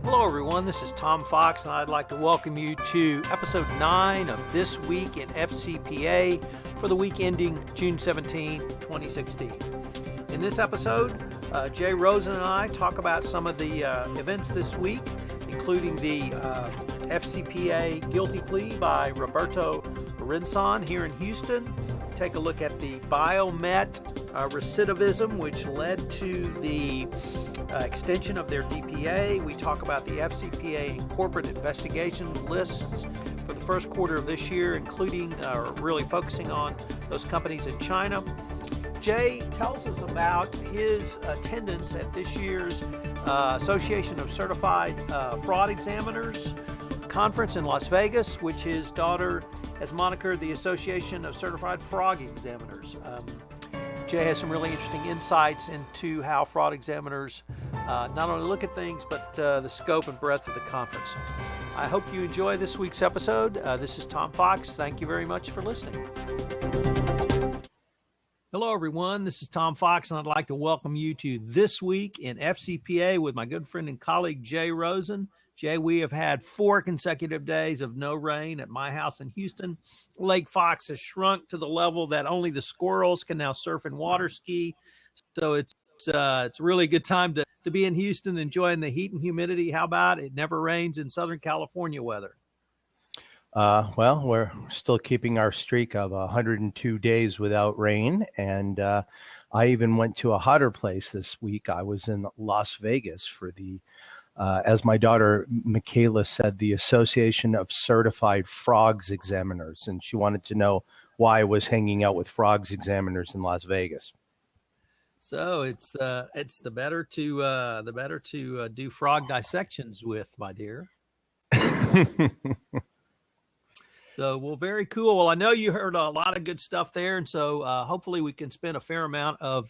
Hello everyone, this is Tom Fox and I'd like to welcome you to episode 9 of This Week in FCPA for the week ending June 17, 2016. In this episode, Jay Rosen and I talk about some of the events this week, including the FCPA guilty plea by Roberto Rinson here in Houston. Take a look at the Biomat recidivism, which led to the extension of their DPA. We talk about the FCPA corporate investigation lists for the first quarter of this year, including really focusing on those companies in China. Jay tells us about his attendance at this year's Association of Certified Fraud Examiners conference in Las Vegas, which his daughter has monikered the Association of Certified Frog Examiners. Jay has some really interesting insights into how fraud examiners not only look at things, but the scope and breadth of the conference. I hope you enjoy this week's episode. This is Tom Fox. Thank you very much for listening. Hello, everyone. This is Tom Fox, and I'd like to welcome you to This Week in FCPA with my good friend and colleague, Jay Rosen. Jay, we have had 4 consecutive days of no rain at my house in Houston. Lake Fox has shrunk to the level that only the squirrels can now surf and water ski. So it's a really good time to be in Houston, enjoying the heat and humidity. How about it never rains in Southern California weather? Well, we're still keeping our streak of 102 days without rain. And I even went to a hotter place this week. I was in Las Vegas for the as my daughter Michaela said, the Association of Certified Frogs Examiners, and she wanted to know why I was hanging out with frogs examiners in Las Vegas. So it's the better to do frog dissections with, my dear. So, well, very cool. Well, I know you heard a lot of good stuff there, and so hopefully we can spend a fair amount of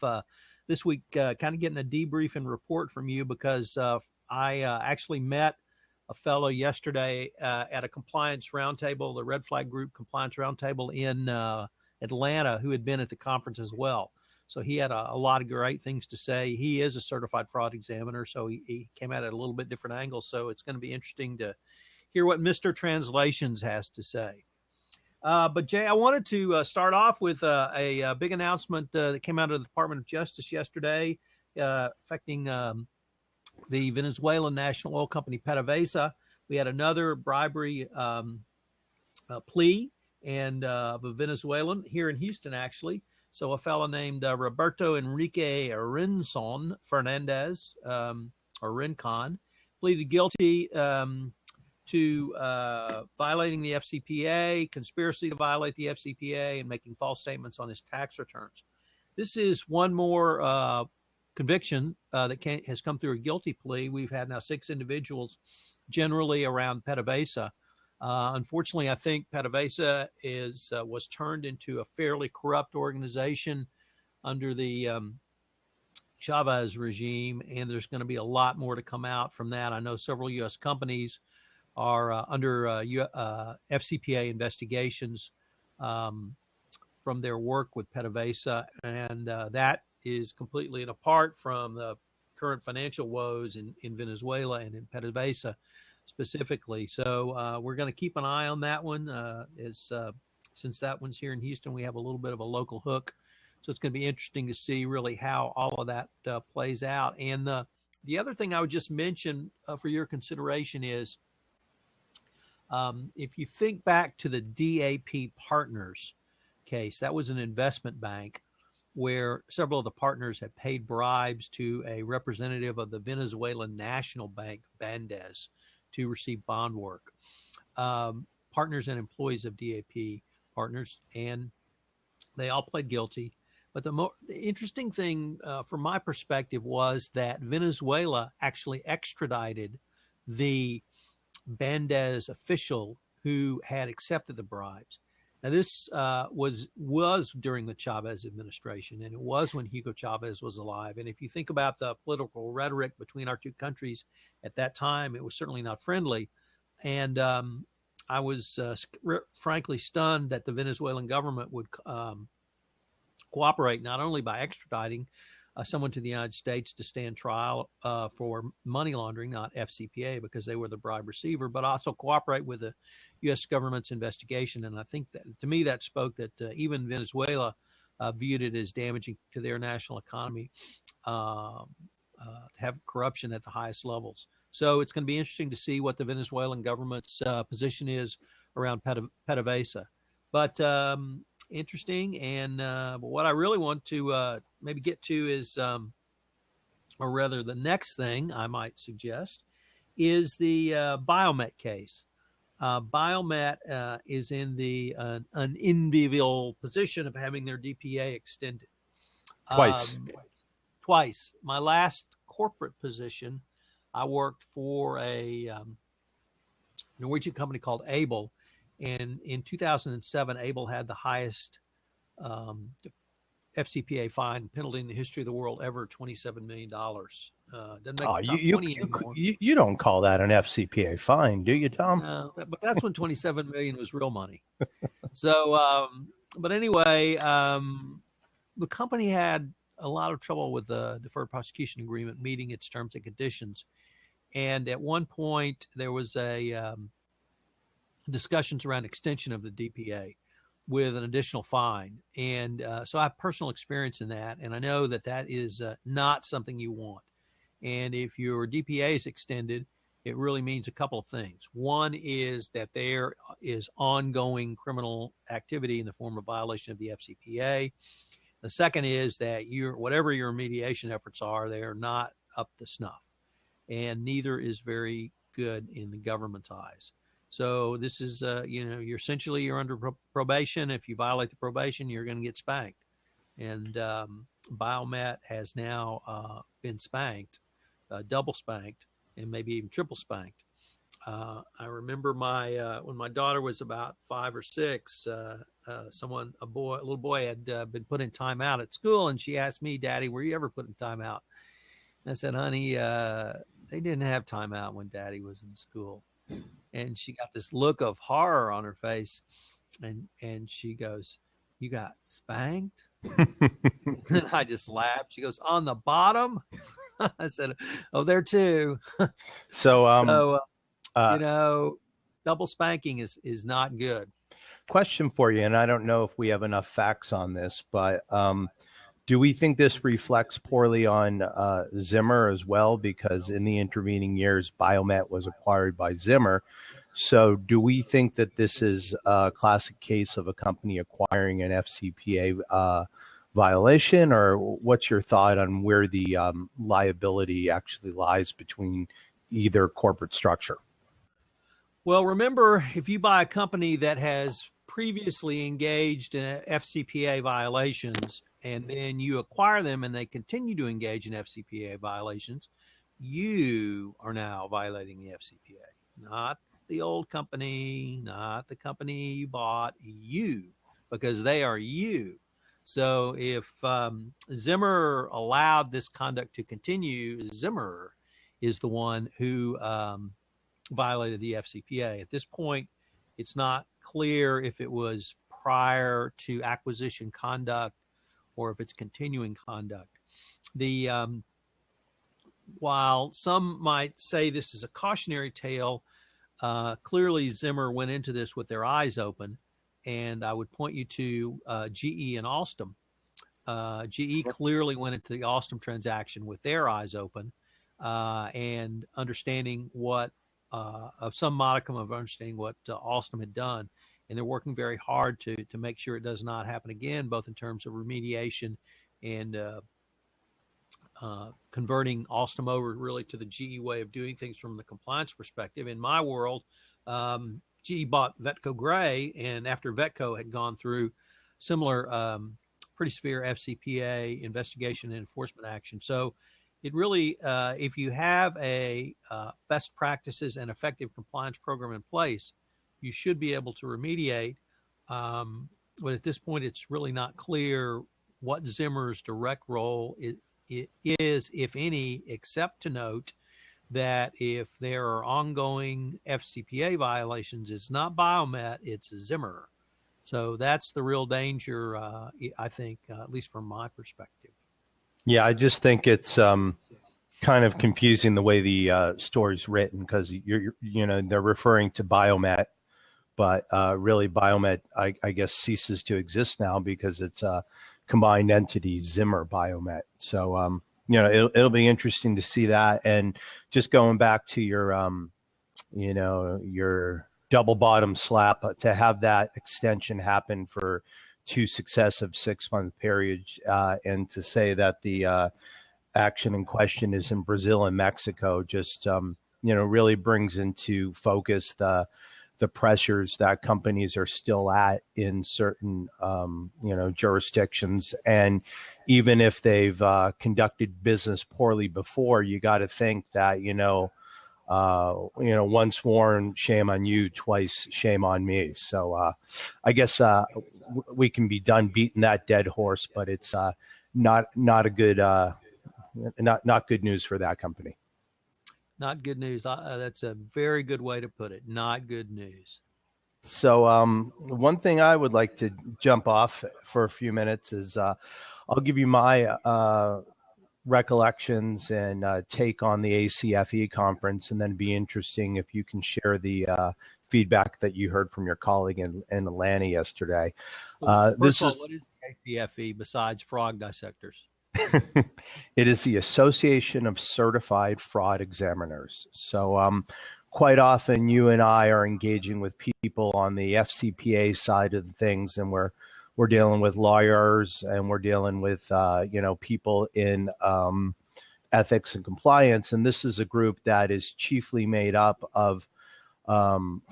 this week kind of getting a debrief and report from you, because I actually met a fellow yesterday at a compliance roundtable, the Red Flag Group Compliance Roundtable in Atlanta, who had been at the conference as well. So he had a lot of great things to say. He is a certified fraud examiner, so he came at it a little bit different angle. So it's going to be interesting to hear what Mr. Translations has to say. But Jay, I wanted to start off with a big announcement that came out of the Department of Justice yesterday affecting the Venezuelan national oil company Petev ASA. We had another bribery plea and of a Venezuelan here in Houston, actually. So a fellow named Roberto Enrique Rinson Fernandez, or Rincon, pleaded guilty to violating the FCPA, conspiracy to violate the FCPA, and making false statements on his tax returns. This is one more conviction that has come through a guilty plea. We've had now 6 individuals generally around Petev ASA. Unfortunately, I think Petev ASA was turned into a fairly corrupt organization under the Chavez regime, and there's going to be a lot more to come out from that. I know several U.S. companies are under FCPA investigations from their work with Petev ASA, and that is completely and apart from the current financial woes in Venezuela and in Petev ASA specifically. So we're going to keep an eye on that one. Since that one's here in Houston, we have a little bit of a local hook. So it's going to be interesting to see really how all of that plays out. And the other thing I would just mention for your consideration is if you think back to the DAP Partners case, that was an investment bank where several of the partners had paid bribes to a representative of the Venezuelan National Bank, Bandes, to receive bond work. Partners and employees of DAP Partners, and they all pled guilty. But the interesting thing from my perspective was that Venezuela actually extradited the Bandes official who had accepted the bribes. Now, this was during the Chavez administration, and it was when Hugo Chavez was alive. And if you think about the political rhetoric between our two countries at that time, it was certainly not friendly. And I was frankly stunned that the Venezuelan government would cooperate not only by extraditing someone to the United States to stand trial for money laundering, not FCPA, because they were the bribe receiver, but also cooperate with the U.S. government's investigation. And I think that, to me, that spoke that even Venezuela viewed it as damaging to their national economy to have corruption at the highest levels. So it's going to be interesting to see what the Venezuelan government's position is around Petev ASA. But interesting. And what I really want to maybe get to is, or rather the next thing I might suggest, is the Biomat case. Biomat is in the unenviable position of having their DPA extended. Twice. My last corporate position, I worked for a Norwegian company called Able. And in 2007, Able had the highest FCPA fine penalty in the history of the world ever, $27 million. Doesn't make the top 20 anymore. You don't call that an FCPA fine, do you, Tom? No, but that's when 27 million was real money. So, but anyway, the company had a lot of trouble with the deferred prosecution agreement meeting its terms and conditions. And at one point, there was a discussions around extension of the DPA with an additional fine. And so I have personal experience in that. And I know that that is not something you want. And if your DPA is extended, it really means a couple of things. One is that there is ongoing criminal activity in the form of violation of the FCPA. The second is that whatever your remediation efforts are, they are not up to snuff. And neither is very good in the government's eyes. So this is, you're under probation. If you violate the probation, you're going to get spanked. And Biomat has now been spanked, double spanked, and maybe even triple spanked. I remember when my daughter was about 5 or 6, a little boy had been put in timeout at school, and she asked me, "Daddy, were you ever put in timeout?" And I said, "Honey, they didn't have timeout when Daddy was in school." And she got this look of horror on her face, and she goes, "You got spanked?" And I just laughed. She goes, "On the bottom?" I said, "Oh, there too." So, double spanking is not good. Question for you, and I don't know if we have enough facts on this, but do we think this reflects poorly on Zimmer as well? Because in the intervening years, Biomat was acquired by Zimmer. So do we think that this is a classic case of a company acquiring an FCPA violation, or what's your thought on where the liability actually lies between either corporate structure? Well, remember, if you buy a company that has previously engaged in FCPA violations and then you acquire them and they continue to engage in FCPA violations, you are now violating the FCPA, not the old company, not the company you bought, you, because they are you. So if Zimmer allowed this conduct to continue, Zimmer is the one who violated the FCPA. At this point, it's not clear if it was prior to acquisition conduct or if it's continuing conduct. While some might say this is a cautionary tale, clearly Zimmer went into this with their eyes open, and I would point you to GE and Alstom. GE clearly went into the Alstom transaction with their eyes open and understanding of some modicum of understanding what Alstom had done. And they're working very hard to make sure it does not happen again, both in terms of remediation and converting Alstom over really to the GE way of doing things from the compliance perspective. In my world, GE bought Vetco Gray, and after Vetco had gone through similar pretty severe FCPA investigation and enforcement action. So it really, if you have a best practices and effective compliance program in place, you should be able to remediate. But at this point, it's really not clear what Zimmer's direct role is, if any, except to note that if there are ongoing FCPA violations, it's not Biomat, it's Zimmer. So that's the real danger, I think, at least from my perspective. Yeah, I just think it's kind of confusing the way the story's written because they're referring to Biomat, but really Biomat, I guess, ceases to exist now because it's a combined entity, Zimmer Biomet. So it'll be interesting to see that. And just going back to your double bottom slap, to have that extension happen for two successive 6-month periods, and to say that the action in question is in Brazil and Mexico, just really brings into focus the pressures that companies are still at in certain jurisdictions. And even if they've conducted business poorly before, you got to think that once warned, shame on you, twice shame on me. So I guess we can be done beating that dead horse, but it's not a good not good news for that company. Not good news. That's a very good way to put it. Not good news. So one thing I would like to jump off for a few minutes is I'll give you my recollections and take on the ACFE conference, and then it'd be interesting if you can share the feedback that you heard from your colleague in Atlanta yesterday. Well, what is the ACFE besides frog dissectors? It is the Association of Certified Fraud Examiners. So quite often you and I are engaging with people on the FCPA side of things, and we're dealing with lawyers, and we're dealing with people in ethics and compliance. And this is a group that is chiefly made up of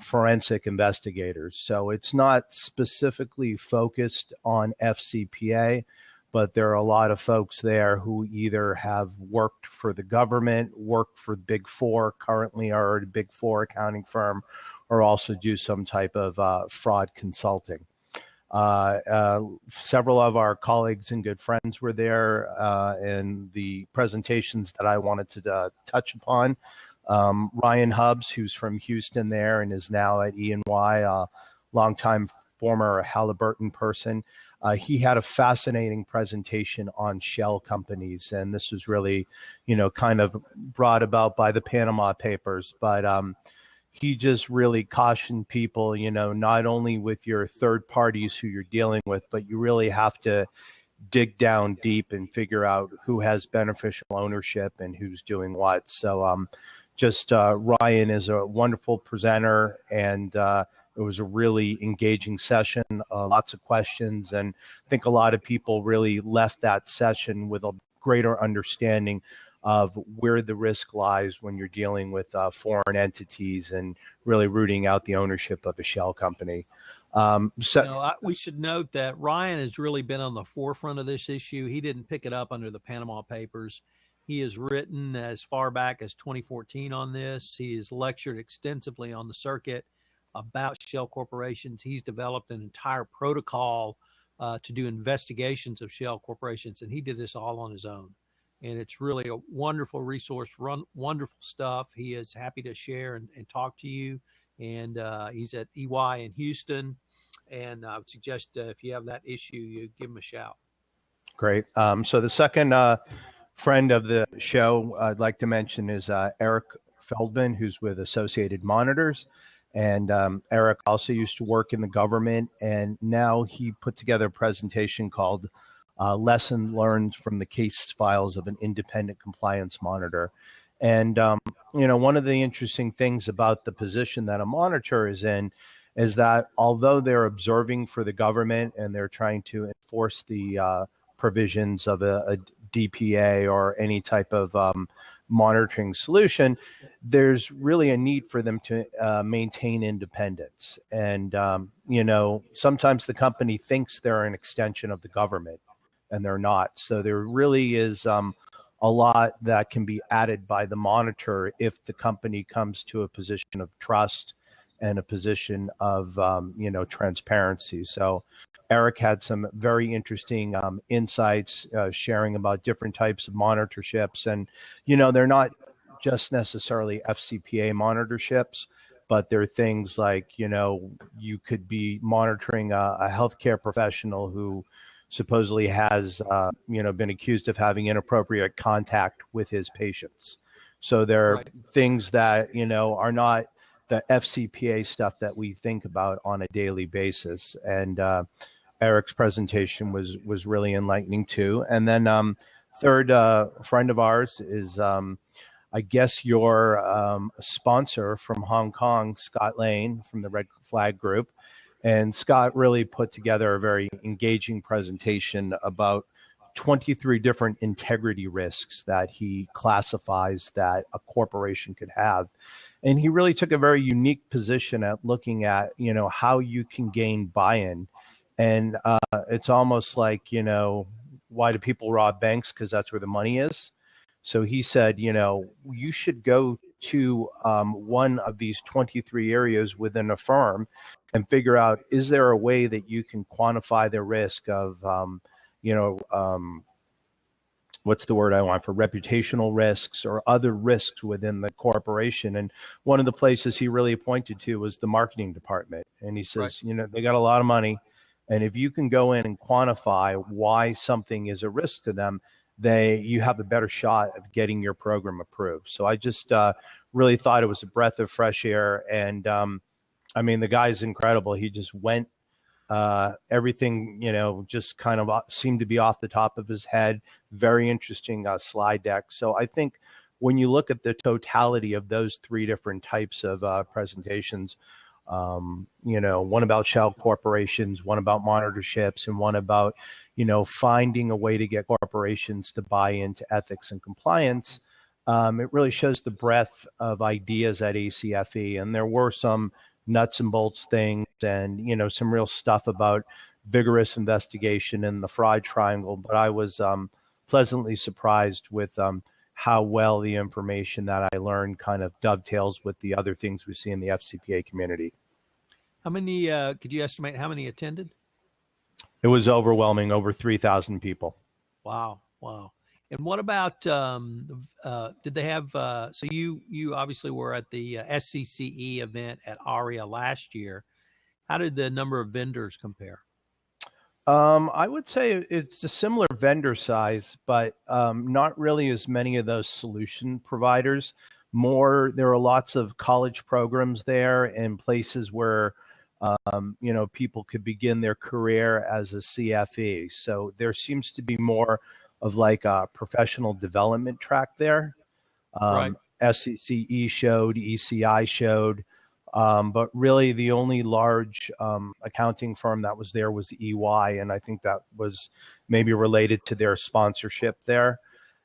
forensic investigators. So it's not specifically focused on FCPA, but there are a lot of folks there who either have worked for the government, worked for Big Four, currently are at a Big Four accounting firm, or also do some type of fraud consulting. Several of our colleagues and good friends were there in the presentations that I wanted to touch upon. Ryan Hubbs, who's from Houston there and is now at E&Y, a longtime former Halliburton person. He had a fascinating presentation on shell companies, and this was really, kind of brought about by the Panama Papers. But he just really cautioned people, not only with your third parties who you're dealing with, but you really have to dig down deep and figure out who has beneficial ownership and who's doing what. So Ryan is a wonderful presenter, and it was a really engaging session, lots of questions, and I think a lot of people really left that session with a greater understanding of where the risk lies when you're dealing with foreign entities and really rooting out the ownership of a shell company. We should note that Ryan has really been on the forefront of this issue. He didn't pick it up under the Panama Papers. He has written as far back as 2014 on this. He has lectured extensively on the circuit about shell corporations. He's developed an entire protocol to do investigations of shell corporations, and he did this all on his own. And it's really a wonderful resource, wonderful stuff. He is happy to share and talk to you. And he's at EY in Houston. And I would suggest if you have that issue, you give him a shout. Great. So the second friend of the show I'd like to mention is Eric Feldman, who's with Associated Monitors. And Eric also used to work in the government, and now he put together a presentation called Lesson Learned from the Case Files of an Independent Compliance Monitor. And, one of the interesting things about the position that a monitor is in is that although they're observing for the government and they're trying to enforce the provisions of a DPA or any type of monitoring solution, there's really a need for them to maintain independence. And, sometimes the company thinks they're an extension of the government, and they're not. So there really is a lot that can be added by the monitor if the company comes to a position of trust and a position of, transparency. So Eric had some very interesting insights, sharing about different types of monitorships. And, they're not just necessarily FCPA monitorships, but there are things like, you could be monitoring a healthcare professional who supposedly has, been accused of having inappropriate contact with his patients. So there are things that, are not the FCPA stuff that we think about on a daily basis. And Eric's presentation was really enlightening too. And then third friend of ours is, I guess, your sponsor from Hong Kong, Scott Lane from the Red Flag Group. And Scott really put together a very engaging presentation about 23 different integrity risks that he classifies that a corporation could have. And he really took a very unique position at looking at, how you can gain buy-in. And it's almost like, why do people rob banks? Because that's where the money is. So he said, you should go to one of these 23 areas within a firm and figure out, is there a way that you can quantify the risk of, what's the word I want for reputational risks or other risks within the corporation. And one of the places he really pointed to was the marketing department. And he says, they got a lot of money. And if you can go in and quantify why something is a risk to them, you have a better shot of getting your program approved. So I just really thought it was a breath of fresh air. And the guy's incredible. He just went, everything, just kind of seemed to be off the top of his head. Very interesting slide deck. So I think when you look at the totality of those three different types of presentations, one about shell corporations, one about monitorships, and one about, finding a way to get corporations to buy into ethics and compliance. It really shows the breadth of ideas at ACFE. And there were some nuts and bolts things and, some real stuff about vigorous investigation in the fraud triangle. But I was pleasantly surprised with how well the information that I learned kind of dovetails with the other things we see in the FCPA community. How many, could you estimate how many attended? It was overwhelming, over 3,000 people. Wow. And what about, did they have, so you obviously were at the SCCE event at ARIA last year. How did the number of vendors compare? I would say it's a similar vendor size, but not really as many of those solution providers. There are lots of college programs there and places where, people could begin their career as a CFE. So there seems to be more of like a professional development track there. SCCE showed, ECI showed, but really the only large accounting firm that was there was EY, and I think that was maybe related to their sponsorship there.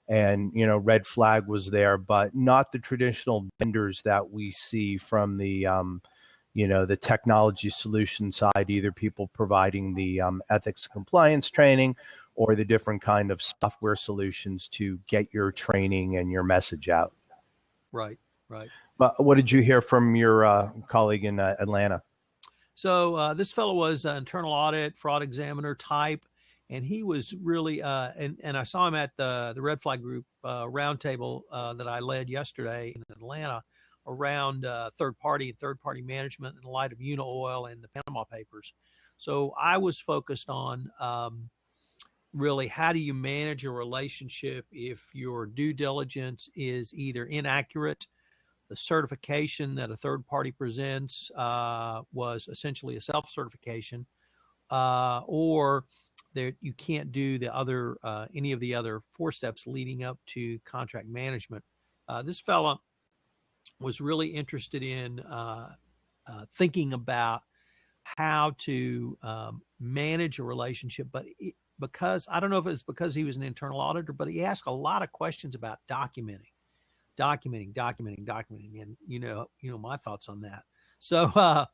And, Red Flag was there, but not the traditional vendors that we see from the, the technology solution side, either people providing the ethics compliance training or the different kind of software solutions to get your training and your message out. Right. But what did you hear from your colleague in Atlanta? So this fellow was an internal audit, fraud examiner type, and he was really, and I saw him at the Red Flag Group roundtable that I led yesterday in Atlanta around third party management in light of Unaoil and the Panama Papers. So I was focused on really, how do you manage a relationship if your due diligence is either inaccurate, the certification that a third party presents was essentially a self-certification, or you can't do the other any of the other 4 steps leading up to contract management. This fella was really interested in thinking about how to manage a relationship, but because I don't know if it's because he was an internal auditor, but he asked a lot of questions about documenting, and you know my thoughts on that. So,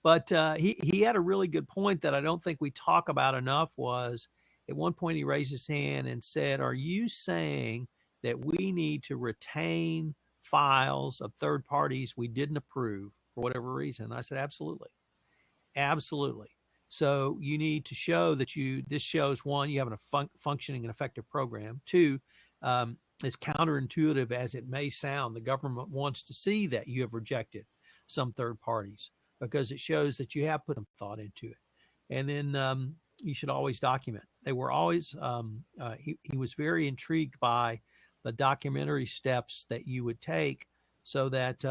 but he had a really good point that I don't think we talk about enough. Was at one point he raised his hand and said, "Are you saying that we need to retain files of third parties we didn't approve for whatever reason?" And I said, "Absolutely. So you need to show that this shows, one, you have a functioning and effective program. 2, as counterintuitive as it may sound, the government wants to see that you have rejected some third parties because it shows that you have put some thought into it. And then you should always document. They were always, he was very intrigued by the documentary steps that you would take so that,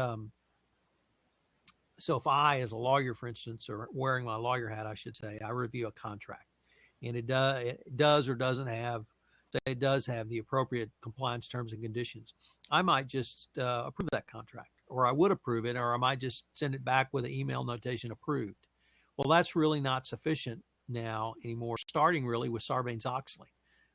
so if I, as a lawyer, for instance, or wearing my lawyer hat, I should say, I review a contract and it does or doesn't have, say it does have the appropriate compliance terms and conditions, I might just approve that contract, or I would approve it, or I might just send it back with an email notation approved. Well, that's really not sufficient now anymore, starting really with Sarbanes-Oxley.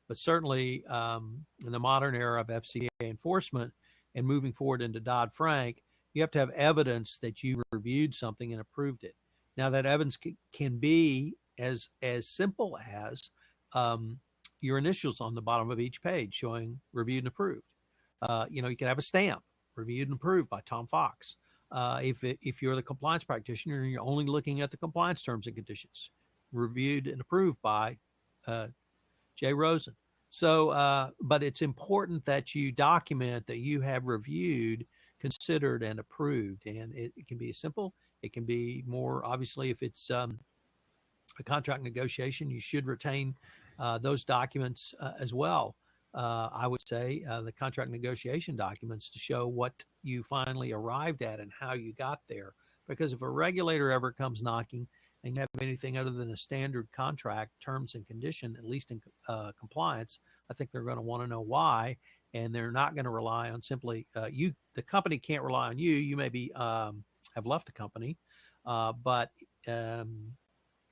But certainly in the modern era of FCPA enforcement and moving forward into Dodd-Frank, you have to have evidence that you reviewed something and approved it. Now, that evidence can be as simple as your initials on the bottom of each page showing reviewed and approved. You can have a stamp, reviewed and approved by Tom Fox. If you're the compliance practitioner and you're only looking at the compliance terms and conditions, reviewed and approved by Jay Rosen. So, but it's important that you document that you have reviewed, considered, and approved. And it can be simple. It can be more, obviously, if it's a contract negotiation, you should retain those documents as well. I would say the contract negotiation documents to show what you finally arrived at and how you got there. Because if a regulator ever comes knocking and you have anything other than a standard contract terms and condition, at least in compliance, I think they're going to want to know why, and they're not going to rely on simply you. The company can't rely on you. You maybe have left the company, but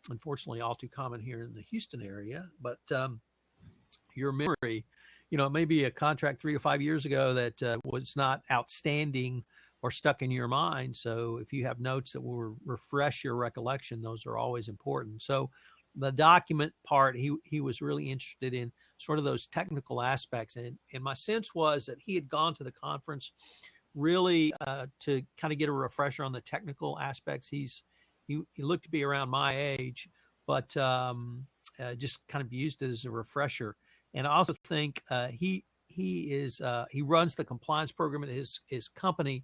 unfortunately, all too common here in the Houston area. But your memory, it may be a contract 3 to 5 years ago that was not outstanding or stuck in your mind. So if you have notes that will refresh your recollection, those are always important. So the document part, he was really interested in sort of those technical aspects. And my sense was that he had gone to the conference really to kind of get a refresher on the technical aspects. He looked to be around my age, but just kind of used it as a refresher. And I also think he runs the compliance program at his company,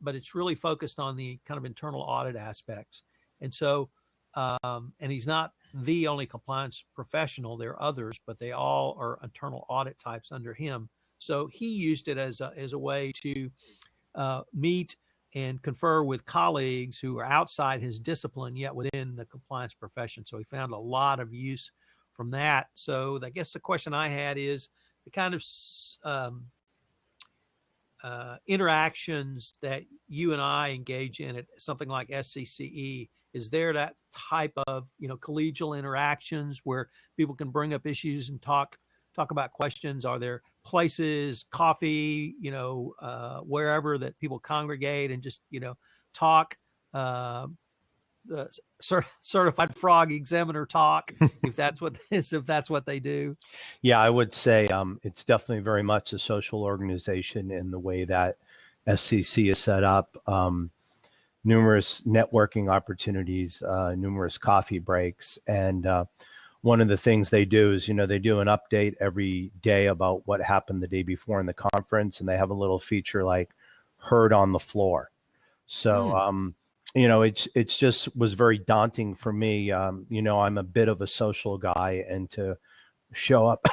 but it's really focused on the kind of internal audit aspects. And so, and he's not the only compliance professional. There are others, but they all are internal audit types under him. So he used it as a way to meet and confer with colleagues who are outside his discipline, yet within the compliance profession. So he found a lot of use from that. So I guess the question I had is the kind of interactions that you and I engage in at something like SCCE. Is there that type of collegial interactions where people can bring up issues and talk about questions? Are there places, coffee, wherever that people congregate and just talk? The certified frog examiner talk, if that's what they do. Yeah, I would say it's definitely very much a social organization in the way that SCC is set up. Numerous networking opportunities, numerous coffee breaks. And one of the things they do is, they do an update every day about what happened the day before in the conference. And they have a little feature like heard on the floor. So, it's just was very daunting for me. I'm a bit of a social guy, and to show up,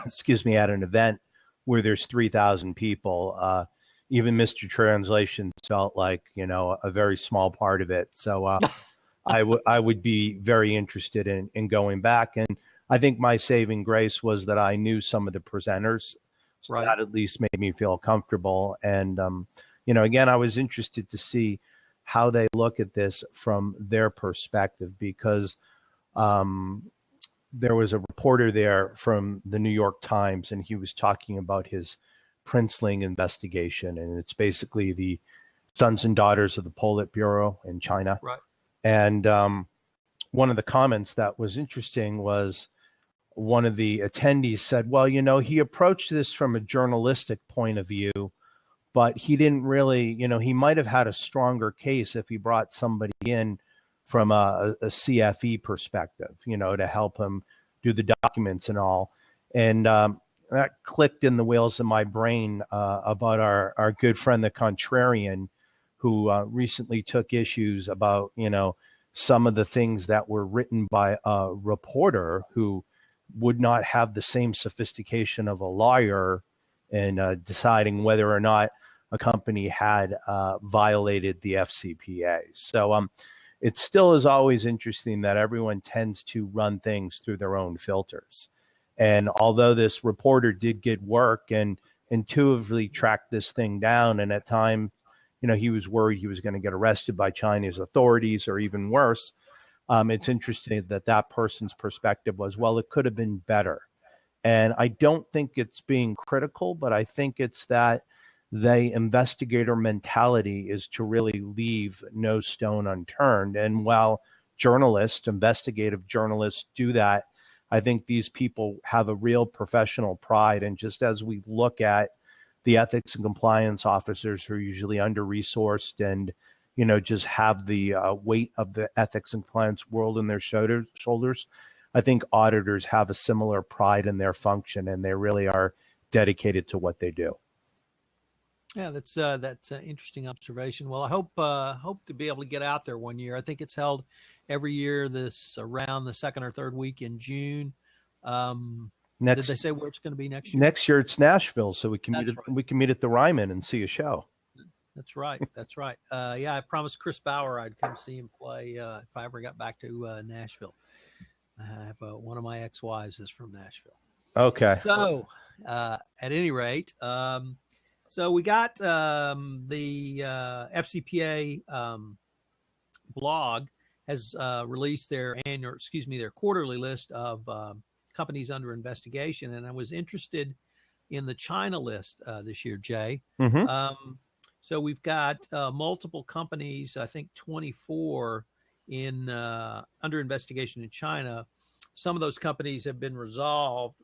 at an event where there's 3,000 people, even Mr. Translation felt like, a very small part of it. So I would be very interested in going back. And I think my saving grace was that I knew some of the presenters. So right. That at least made me feel comfortable. And, again, I was interested to see how they look at this from their perspective, because there was a reporter there from the New York Times, and he was talking about his Princeling investigation. And it's basically the sons and daughters of the Politburo in China. Right. And one of the comments that was interesting was one of the attendees said, well, he approached this from a journalistic point of view, but he didn't really, he might have had a stronger case if he brought somebody in from a CFE perspective, to help him do the documents and all. And that clicked in the wheels of my brain about our good friend, the Contrarian, who recently took issues about, some of the things that were written by a reporter who would not have the same sophistication of a lawyer in deciding whether or not a company had violated the FCPA. So it still is always interesting that everyone tends to run things through their own filters. And although this reporter did get work and intuitively tracked this thing down, and at times, he was worried he was going to get arrested by Chinese authorities or even worse, it's interesting that that person's perspective was, well, it could have been better. And I don't think it's being critical, but I think it's that the investigator mentality is to really leave no stone unturned. And while investigative journalists do that, I think these people have a real professional pride. And just as we look at the ethics and compliance officers who are usually under-resourced and, just have the weight of the ethics and compliance world in their shoulders, I think auditors have a similar pride in their function, and they really are dedicated to what they do. Yeah, that's an interesting observation. Well, I hope to be able to get out there one year. I think it's held every year around the second or third week in June. Did they say where it's going to be next year? Next year it's Nashville, so we can meet at the Ryman and see a show. That's right. Yeah, I promised Chris Bauer I'd come see him play if I ever got back to Nashville. I have one of my ex-wives is from Nashville. Okay. So at any rate, so we got the FCPA blog has released their quarterly list of companies under investigation, and I was interested in the China list this year, Jay. Mm-hmm. So we've got multiple companies, I think 24 in under investigation in China. Some of those companies have been resolved.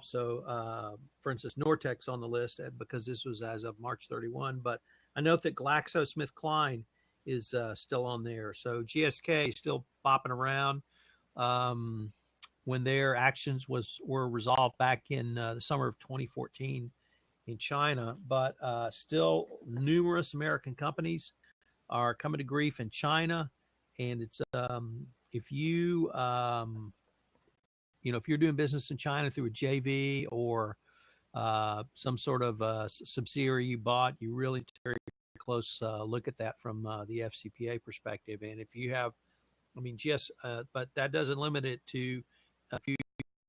So, for instance, Nortec's on the list because this was as of March 31. But I note that GlaxoSmithKline is still on there. So GSK is still bopping around when their actions were resolved back in the summer of 2014 in China. But still, numerous American companies are coming to grief in China, and it's if you're doing business in China through a JV or some sort of subsidiary you bought, you really take a very close look at that from the FCPA perspective. And if you have, but that doesn't limit it to if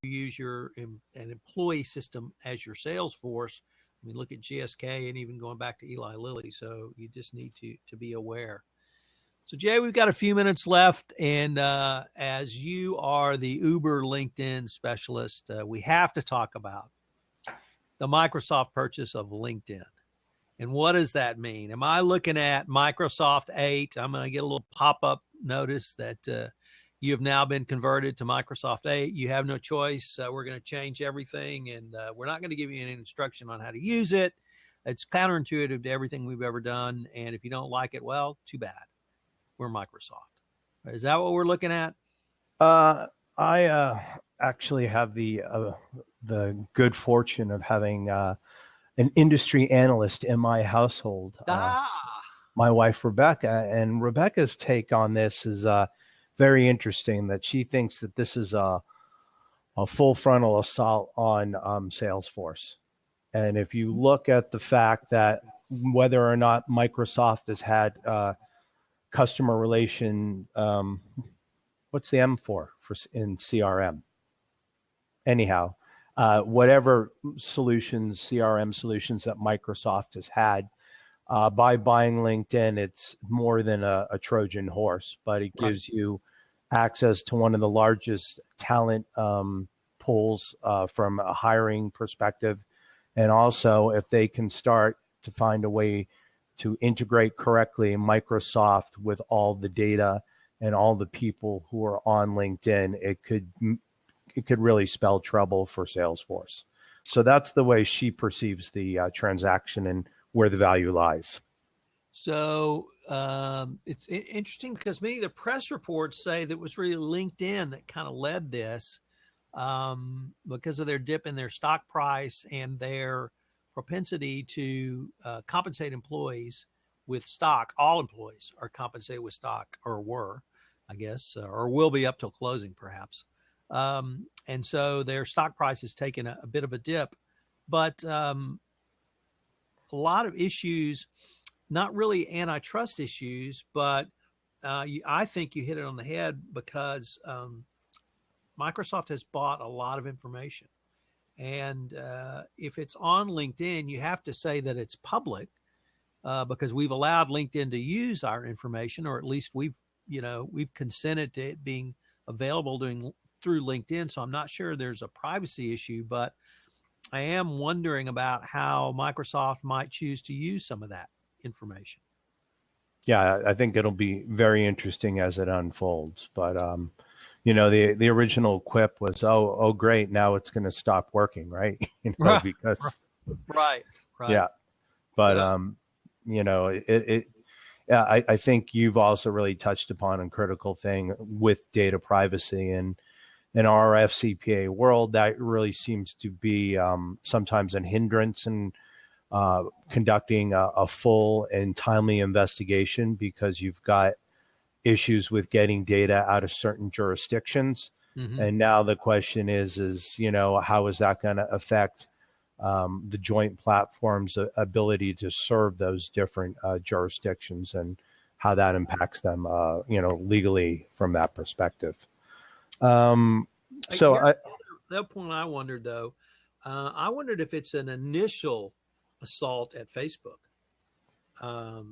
you use an employee system as your sales force. Look at GSK and even going back to Eli Lilly. So you just need to be aware. So, Jay, we've got a few minutes left, and as you are the Uber LinkedIn specialist, we have to talk about the Microsoft purchase of LinkedIn. And what does that mean? Am I looking at Microsoft 8? I'm going to get a little pop-up notice that you have now been converted to Microsoft 8. You have no choice. We're going to change everything, and we're not going to give you any instruction on how to use it. It's counterintuitive to everything we've ever done, and if you don't like it, well, too bad. We're Microsoft. Is that what we're looking at? I actually have the good fortune of having an industry analyst in my household, my wife, Rebecca. And Rebecca's take on this is very interesting, that she thinks that this is a full frontal assault on Salesforce. And if you look at the fact that whether or not Microsoft has had customer relation, what's the M for in CRM? Anyhow, whatever solutions, CRM solutions that Microsoft has had, by buying LinkedIn, it's more than a Trojan horse, but it gives you access to one of the largest talent pools from a hiring perspective. And also, if they can start to find a way to integrate correctly Microsoft with all the data and all the people who are on LinkedIn, it could really spell trouble for Salesforce. So that's the way she perceives the transaction and where the value lies. So it's interesting because many of the press reports say that it was really LinkedIn that kind of led this because of their dip in their stock price and their propensity to compensate employees with stock. All employees are compensated with stock, or were. I guess, or will be up till closing perhaps. And so their stock price has taken a bit of a dip, but a lot of issues, not really antitrust issues, but I think you hit it on the head because Microsoft has bought a lot of information. And if it's on LinkedIn, you have to say that it's public because we've allowed LinkedIn to use our information, or at least we've consented to it being available through LinkedIn. So I'm not sure there's a privacy issue, but I am wondering about how Microsoft might choose to use some of that information. Yeah, I think it'll be very interesting as it unfolds. But the original quip was, oh, great, now it's going to stop working, right? Because right. Yeah, but I think you've also really touched upon a critical thing with data privacy, and in our FCPA world, that really seems to be sometimes a hindrance in conducting a full and timely investigation, because you've got issues with getting data out of certain jurisdictions. Mm-hmm. And now the question is how is that going to affect the joint platform's ability to serve those different jurisdictions, and how that impacts them, legally from that perspective. That point I wondered, though, I wondered if it's an initial assault at Facebook. I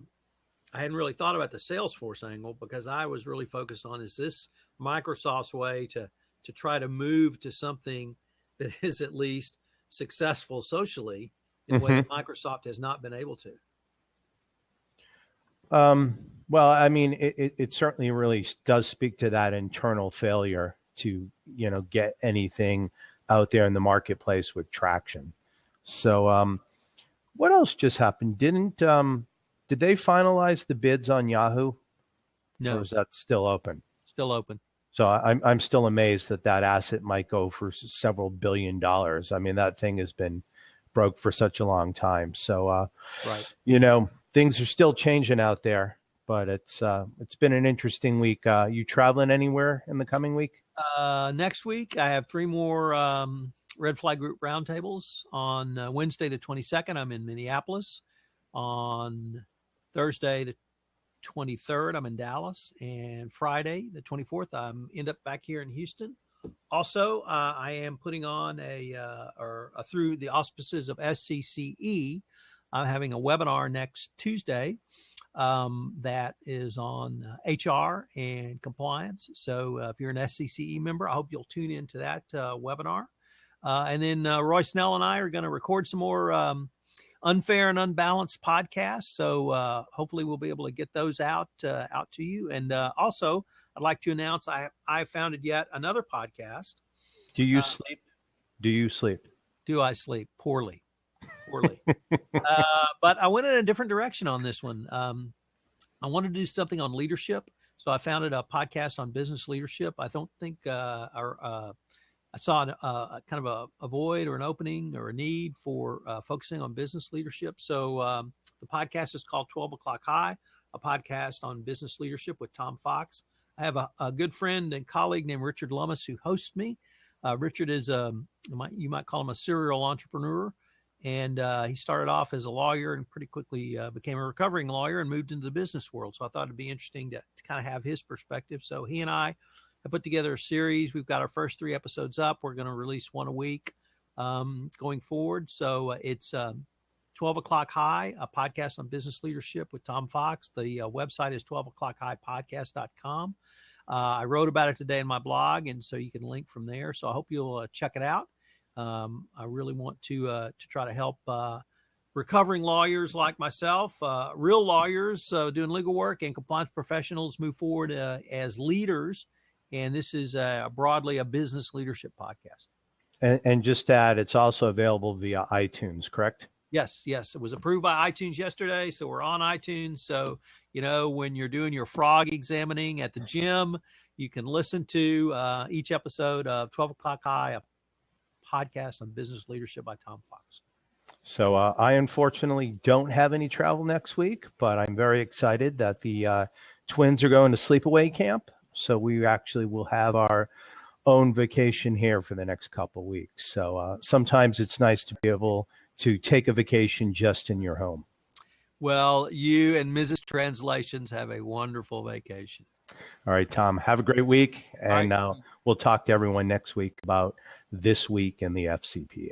hadn't really thought about the Salesforce angle, because I was really focused on, is this Microsoft's way to try to move to something that is at least successful socially in a way that Microsoft has not been able to? Well, I mean, it certainly really does speak to that internal failure to, get anything out there in the marketplace with traction. So, what else just happened? Did they finalize the bids on Yahoo? No. Or is that still open? Still open. So I'm still amazed that asset might go for several $1 billion. I mean, that thing has been broke for such a long time. So, right. Things are still changing out there, but it's been an interesting week. You traveling anywhere in the coming week? Next week, I have 3 more Red Flag Group roundtables. On Wednesday, the 22nd, I'm in Minneapolis. On Thursday, the 23rd, I'm in Dallas. And Friday, the 24th, I'm end up back here in Houston. Also, I am putting on through the auspices of SCCE, I'm having a webinar next Tuesday that is on HR and compliance. So if you're an SCCE member, I hope you'll tune into that webinar. And then Roy Snell and I are going to record some more unfair and unbalanced podcasts. So hopefully we'll be able to get those out to you. And also, I'd like to announce I founded yet another podcast. Do you sleep? Do you sleep? Do I sleep? Poorly. But I went in a different direction on this one. I wanted to do something on leadership. So I founded a podcast on business leadership. I don't think I saw a kind of a void or an opening or a need for focusing on business leadership. So the podcast is called 12 O'Clock High, a podcast on business leadership with Tom Fox. I have a good friend and colleague named Richard Lummis who hosts me. Richard is you might call him a serial entrepreneur. And he started off as a lawyer and pretty quickly became a recovering lawyer and moved into the business world. So I thought it'd be interesting to kind of have his perspective. So he and I have put together a series. We've got our first 3 episodes up. We're going to release 1 a week going forward. So it's 12 O'Clock High, a podcast on business leadership with Tom Fox. The website is 12o'clockhighpodcast.com. I wrote about it today in my blog, and so you can link from there. So I hope you'll check it out. I really want to try to help recovering lawyers like myself, real lawyers doing legal work, and compliance professionals move forward as leaders. And this is broadly a business leadership podcast. And just to add, it's also available via iTunes, correct? Yes. It was approved by iTunes yesterday, so we're on iTunes. So, when you're doing your frog examining at the gym, you can listen to each episode of 12 O'Clock High, a podcast on business leadership by Tom Fox. So I unfortunately don't have any travel next week, but I'm very excited that the twins are going to sleepaway camp. So we actually will have our own vacation here for the next couple of weeks. So sometimes it's nice to be able to take a vacation just in your home. Well, you and Mrs. Translations have a wonderful vacation. All right, Tom, have a great week. And right. we'll talk to everyone next week about this week in the FCPA.